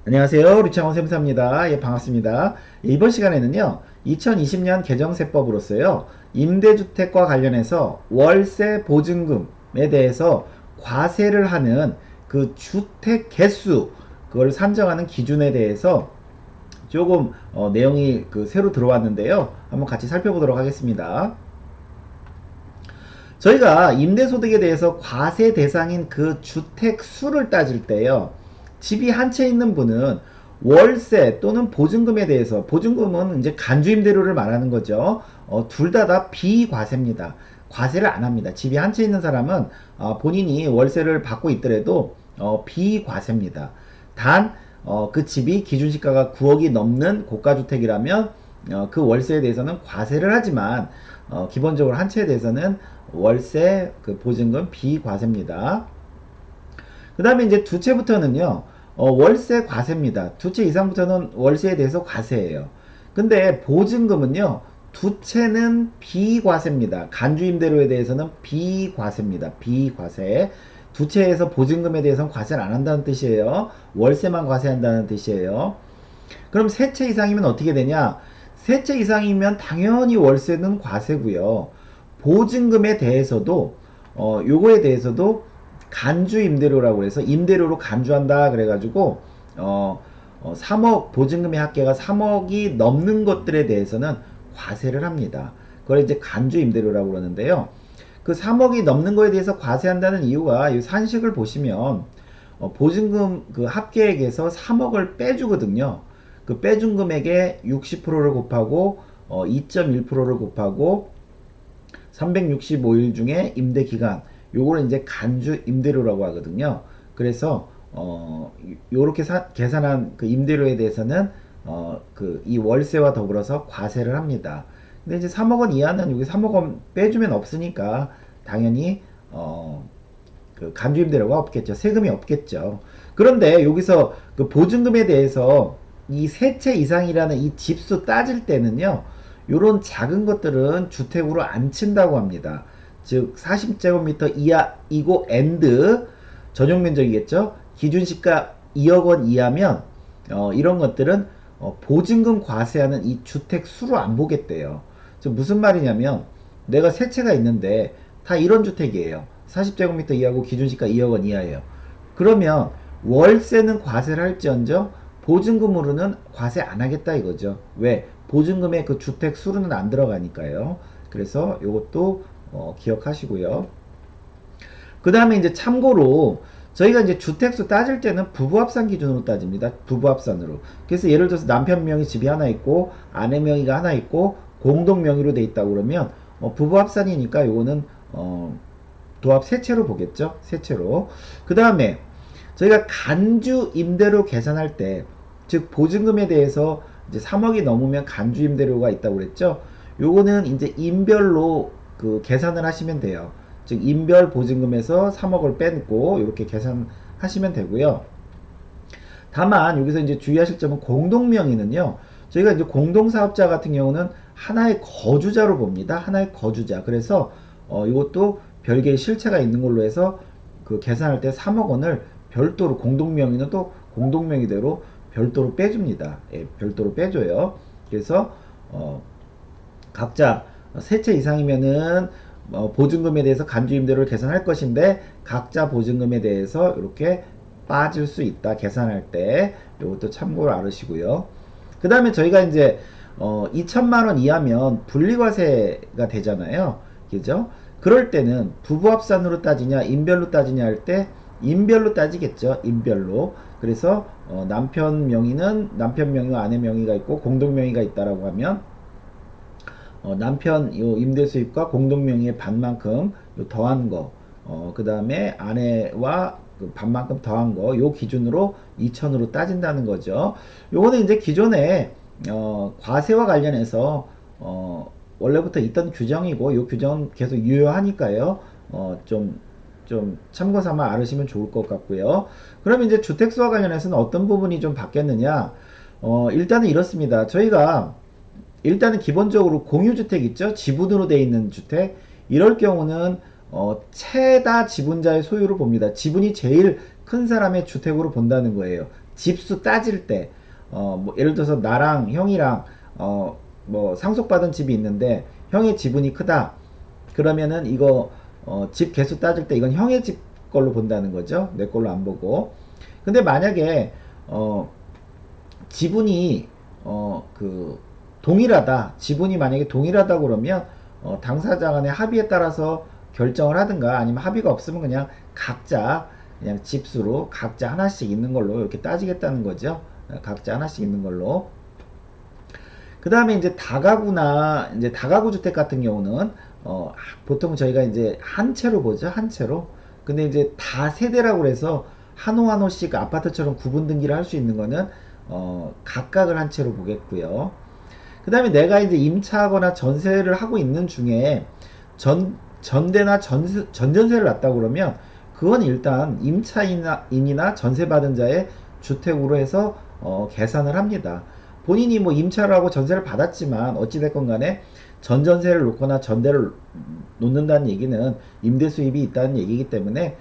안녕하세요. 류창원 쌤사입니다. 예, 반갑습니다. 예, 이번 시간에는요, 2020년 개정세법으로서요, 임대주택과 관련해서 월세 보증금에 대해서 과세를 하는 그 주택 개수, 그걸 산정하는 기준에 대해서 조금 내용이 새로 들어왔는데요. 한번 같이 살펴보도록 하겠습니다. 저희가 임대소득에 대해서 과세 대상인 그 주택 수를 따질 때요. 집이 한 채 있는 분은 월세 또는 보증금에 대해서, 보증금은 이제 간주임대료를 말하는 거죠. 둘 다 비과세입니다. 과세를 안 합니다. 집이 한 채 있는 사람은 본인이 월세를 받고 있더라도 비과세입니다. 단 그 집이 기준시가가 9억이 넘는 고가주택이라면 그 월세에 대해서는 과세를 하지만 기본적으로 한 채에 대해서는 월세 그 보증금 비과세입니다. 그 다음에 이제 두 채부터는요, 월세 과세입니다. 두 채 이상부터는 월세에 대해서 과세예요. 근데 보증금은요, 두 채는 비과세입니다. 간주임대료에 대해서는 비과세입니다. 비과세. 두 채에서 보증금에 대해서는 과세를 안 한다는 뜻이에요. 월세만 과세한다는 뜻이에요. 그럼 세 채 이상이면 어떻게 되냐? 세 채 이상이면 당연히 월세는 과세고요. 보증금에 대해서도 요거에 대해서도 간주 임대료라고 해서 임대료로 간주한다 그래가지고 3억 보증금의 합계가 3억이 넘는 것들에 대해서는 과세를 합니다. 그걸 이제 간주 임대료라고 그러는데요. 그 3억이 넘는 거에 대해서 과세한다는 이유가 이 산식을 보시면 보증금 그 합계액에서 3억을 빼주거든요. 그 빼준 금액에 60%를 곱하고 2.1%를 곱하고 365일 중에 임대 기간 요거를 이제 간주 임대료라고 하거든요. 그래서 요렇게 계산한 그 임대료에 대해서는 그 이 월세와 더불어서 과세를 합니다. 근데 이제 3억 원 이하는 여기 3억 원 빼주면 없으니까 당연히 그 간주임대료가 없겠죠. 세금이 없겠죠. 그런데 여기서 그 보증금에 대해서 이 세 채 이상이라는 이 집수 따질 때는요. 요런 작은 것들은 주택으로 안 친다고 합니다. 즉 40제곱미터 이하이고 엔드 전용 면적이겠죠. 기준시가 2억 원 이하면 이런 것들은 보증금 과세하는 이 주택 수로 안 보겠대요. 즉 무슨 말이냐면 내가 세 채가 있는데 다 이런 주택이에요. 40제곱미터 이하고 기준시가 2억 원 이하예요. 그러면 월세는 과세를 할지언정 보증금으로는 과세 안 하겠다 이거죠. 왜? 보증금의 그 주택 수로는 안 들어가니까요. 그래서 이것도 기억하시고요. 그 다음에 이제 참고로 저희가 이제 주택수 따질 때는 부부합산 기준으로 따집니다. 부부합산으로. 그래서 예를 들어서 남편 명의 집이 하나 있고 아내 명의가 하나 있고 공동 명의로 돼 있다고 그러면 부부합산이니까 요거는 도합 세 채로 보겠죠. 세 채로. 그 다음에 저희가 간주 임대료 계산할 때, 즉 보증금에 대해서 이제 3억이 넘으면 간주 임대료가 있다고 그랬죠. 요거는 이제 인별로 그 계산을 하시면 돼요. 즉 인별 보증금에서 3억을 빼고 이렇게 계산하시면 되고요. 다만 여기서 이제 주의하실 점은 공동명의는요. 저희가 이제 공동사업자 같은 경우는 하나의 거주자로 봅니다. 하나의 거주자. 그래서 이것도 별개의 실체가 있는 걸로 해서 그 계산할 때 3억 원을 별도로 공동명의는 또 공동명의대로 별도로 빼줍니다. 예, 별도로 빼줘요. 그래서 각자 세 채 이상이면은 보증금에 대해서 간주임대료를 계산할 것인데 각자 보증금에 대해서 이렇게 빠질 수 있다 계산할 때 이것도 참고로 알으시고요. 그 다음에 저희가 이제 2천만 원 이하면 분리과세가 되잖아요. 그죠? 그럴 때는 부부합산으로 따지냐 인별로 따지냐 할 때 인별로 따지겠죠. 인별로. 그래서 남편 명의는 남편 명의와 아내 명의가 있고 공동 명의가 있다라고 하면 남편 요 임대 수입과 공동 명의의 반만큼 요 더한 거, 그 다음에 아내와 그 반만큼 더한 거, 요 기준으로 2천으로 따진다는 거죠. 요거는 이제 기존에 과세와 관련해서 원래부터 있던 규정이고 요 규정은 계속 유효하니까요. 좀 참고 삼아 알으시면 좋을 것 같고요. 그러면 이제 주택수와 관련해서는 어떤 부분이 좀 바뀌었느냐? 일단은 이렇습니다. 저희가 일단은 기본적으로 공유주택 있죠? 지분으로 되어 있는 주택. 이럴 경우는 최다 지분자의 소유를 봅니다. 지분이 제일 큰 사람의 주택으로 본다는 거예요. 집수 따질 때, 뭐 예를 들어서 나랑 형이랑 뭐 상속받은 집이 있는데 형의 지분이 크다. 그러면은 이거 집 개수 따질 때 이건 형의 집 걸로 본다는 거죠. 내 걸로 안 보고. 근데 만약에 어, 지분이 그 동일하다. 지분이 만약에 동일하다 그러면 당사자 간의 합의에 따라서 결정을 하든가 아니면 합의가 없으면 그냥 각자 그냥 집수로 각자 하나씩 있는 걸로 이렇게 따지겠다는 거죠. 각자 하나씩 있는 걸로. 그 다음에 이제 다가구나 이제 다가구 주택 같은 경우는 보통 저희가 이제 한 채로 보죠. 한 채로. 근데 이제 다 세대라고 해서 한 호 한 호씩 아파트처럼 구분 등기를 할 수 있는 거는 각각을 한 채로 보겠고요. 그 다음에 내가 이제 임차하거나 전세를 하고 있는 중에 전대나 전전세를 놨다고 그러면 그건 일단 임차인이나 전세받은 자의 주택으로 해서 계산을 합니다. 본인이 뭐 임차를 하고 전세를 받았지만 어찌됐건 간에 전전세를 놓거나 전대를 놓는다는 얘기는 임대 수입이 있다는 얘기이기 때문에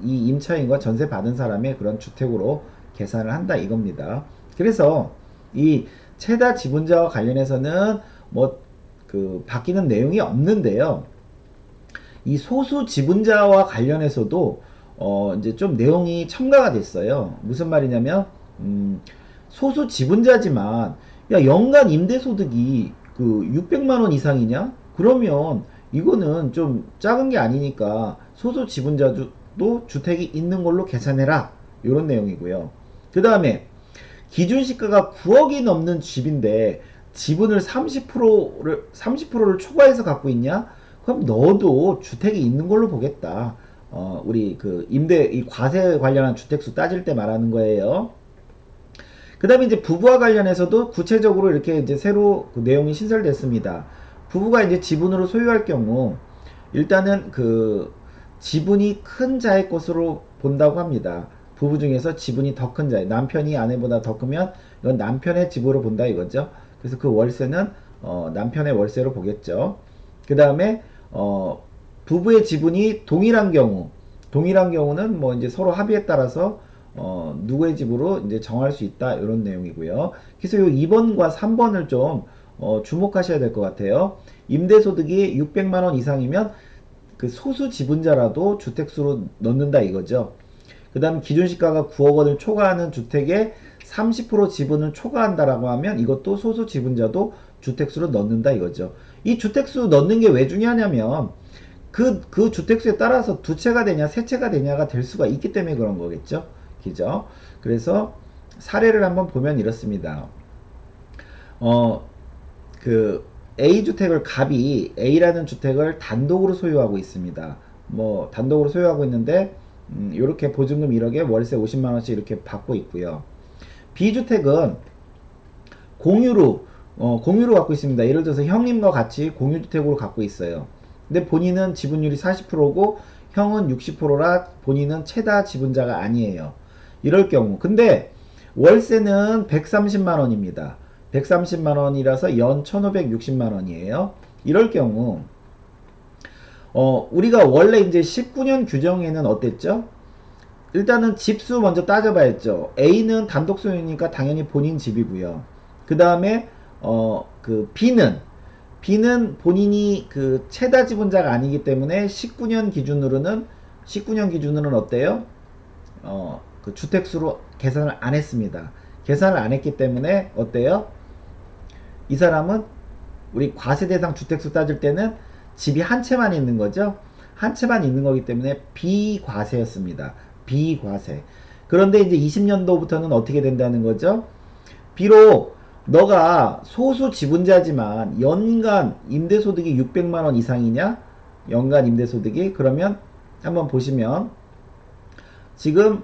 이 임차인과 전세 받은 사람의 그런 주택으로 계산을 한다 이겁니다. 그래서 이 최다 지분자와 관련해서는 뭐 그 바뀌는 내용이 없는데요. 이 소수 지분자와 관련해서도 이제 좀 내용이 첨가가 됐어요. 무슨 말이냐면 소수 지분자지만 야 연간 임대소득이 그 600만 원 이상이냐? 그러면 이거는 좀 작은 게 아니니까 소수 지분자도 주택이 있는 걸로 계산해라. 이런 내용이고요. 그 다음에 기준 시가가 9억이 넘는 집인데 지분을 30%를 초과해서 갖고 있냐? 그럼 너도 주택이 있는 걸로 보겠다. 우리 그 이 과세 관련한 주택수 따질 때 말하는 거예요. 그 다음에 이제 부부와 관련해서도 구체적으로 이렇게 이제 새로 그 내용이 신설됐습니다. 부부가 이제 지분으로 소유할 경우 일단은 그 지분이 큰 자의 것으로 본다고 합니다. 부부 중에서 지분이 더 큰 자의 남편이 아내보다 더 크면 이건 남편의 집으로 본다 이거죠. 그래서 그 월세는 남편의 월세로 보겠죠. 그 다음에 부부의 지분이 동일한 경우는 뭐 이제 서로 합의에 따라서 누구의 집으로 이제 정할 수 있다 이런 내용이고요. 그래서 요 2번과 3번을 좀 주목하셔야 될 것 같아요. 임대소득이 600만 원 이상이면 그 소수 지분자라도 주택수로 넣는다 이거죠. 그 다음 기준시가가 9억 원을 초과하는 주택에 30% 지분을 초과한다라고 하면 이것도 소수 지분자도 주택수로 넣는다 이거죠. 이 주택수 넣는 게 왜 중요하냐면 그 주택수에 따라서 두 채가 되냐 세 채가 되냐가 될 수가 있기 때문에 그런 거겠죠. 그죠? 그래서 사례를 한번 보면 이렇습니다. 그 A주택을 갑이 A라는 주택을 단독으로 소유하고 있습니다. 뭐 단독으로 소유하고 있는데 이렇게 보증금 1억에 월세 50만원씩 이렇게 받고 있고요. B주택은 공유로 갖고 있습니다. 예를 들어서 형님과 같이 공유주택으로 갖고 있어요. 근데 본인은 지분율이 40%고 형은 60%라 본인은 최다 지분자가 아니에요. 이럴 경우 근데 월세는 130만원입니다. 130만원이라서 연 1560만원이에요. 이럴 경우 우리가 원래 이제 19년 규정에는 어땠죠? 일단은 집수 먼저 따져봐야죠. A는 단독 소유니까 당연히 본인 집이고요. 그 다음에 그 B는 본인이 그 최다 지분자가 아니기 때문에 19년 기준으로는 어때요? 그 주택수로 계산을 안 했습니다. 계산을 안 했기 때문에 어때요? 이 사람은 우리 과세 대상 주택수 따질 때는 집이 한 채만 있는 거죠. 한 채만 있는 거기 때문에 비과세였습니다. 비과세. 그런데 이제 20년도부터는 어떻게 된다는 거죠? 비록 너가 소수 지분자지만 연간 임대소득이 600만원 이상이냐? 연간 임대소득이? 그러면 한번 보시면 지금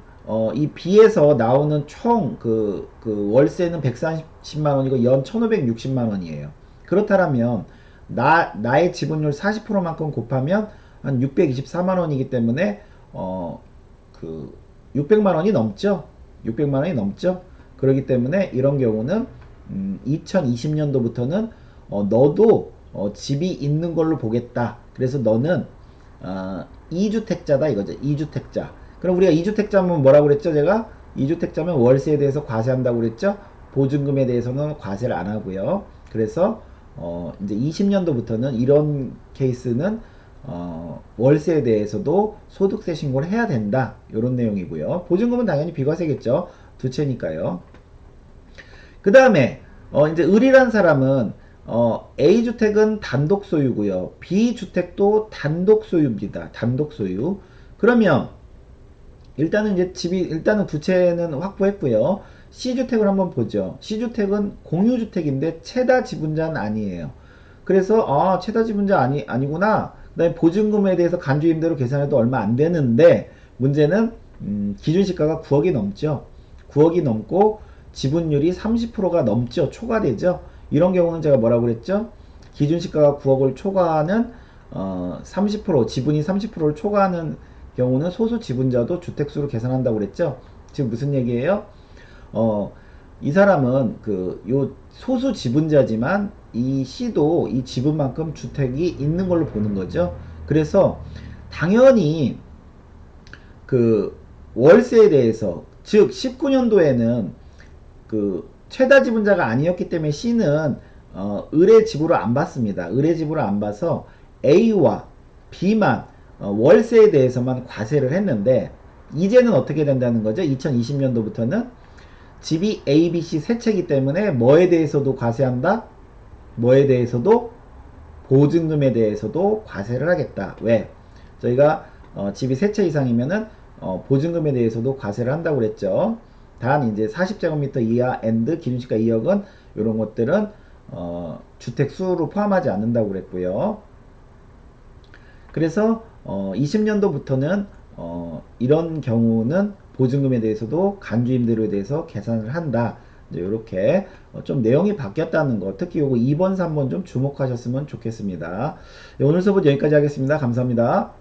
이 B에서 나오는 총 그 월세는 140만원이고 연 1560만원이에요. 그렇다면 나의 지분율 40%만큼 곱하면 한 624만원이기 때문에 그 600만원이 넘죠. 600만원이 넘죠. 그렇기 때문에 이런 경우는 2020년도부터는 너도 집이 있는 걸로 보겠다. 그래서 너는 2주택자다 이거죠. 2주택자. 그럼 우리가 2주택자면 뭐라고 그랬죠? 제가 2주택자면 월세에 대해서 과세한다고 그랬죠? 보증금에 대해서는 과세를 안 하고요. 그래서 이제 20년도부터는 이런 케이스는 월세에 대해서도 소득세 신고를 해야 된다. 이런 내용이고요. 보증금은 당연히 비과세겠죠. 두 채니까요. 그 다음에 이제 을이란 사람은 A주택은 단독 소유고요. B주택도 단독 소유입니다. 단독 소유. 그러면 일단은 이제 집이 일단은 두 채는 확보했고요. C주택을 한번 보죠. C주택은 공유주택인데 최다 지분자는 아니에요. 그래서 최다 지분자 아니구나. 그다음에 보증금에 대해서 간주임대로 계산해도 얼마 안 되는데 문제는 기준시가가 9억이 넘죠. 9억이 넘고 지분율이 30%가 넘죠. 초과되죠. 이런 경우는 제가 뭐라고 그랬죠? 기준시가가 9억을 초과하는 30% 지분이 30%를 초과하는 경우는 소수 지분자도 주택수로 계산한다고 그랬죠. 지금 무슨 얘기예요? 이 사람은 요 소수 지분자지만 이 C도 이 지분만큼 주택이 있는 걸로 보는 거죠. 그래서 당연히 월세에 대해서 즉 19년도에는 최다 지분자가 아니었기 때문에 C는 의뢰 지불을 안 받습니다. 의뢰 지불을 안 봐서 A와 B만 월세에 대해서만 과세를 했는데 이제는 어떻게 된다는 거죠? 2020년도부터는 집이 A, B, C 세 채이기 때문에 뭐에 대해서도 과세한다? 뭐에 대해서도 보증금에 대해서도 과세를 하겠다. 왜? 저희가 집이 세 채 이상이면은 보증금에 대해서도 과세를 한다고 그랬죠. 단 이제 40제곱미터 이하 앤드 기준시가 2억은 이런 것들은 주택 수로 포함하지 않는다고 그랬고요. 그래서 20년도부터는 이런 경우는 보증금에 대해서도 간주임대로에 대해서 계산을 한다. 이렇게 좀 내용이 바뀌었다는 거, 특히 요거 2번, 3번 좀 주목하셨으면 좋겠습니다. 네, 오늘 수업 여기까지 하겠습니다. 감사합니다.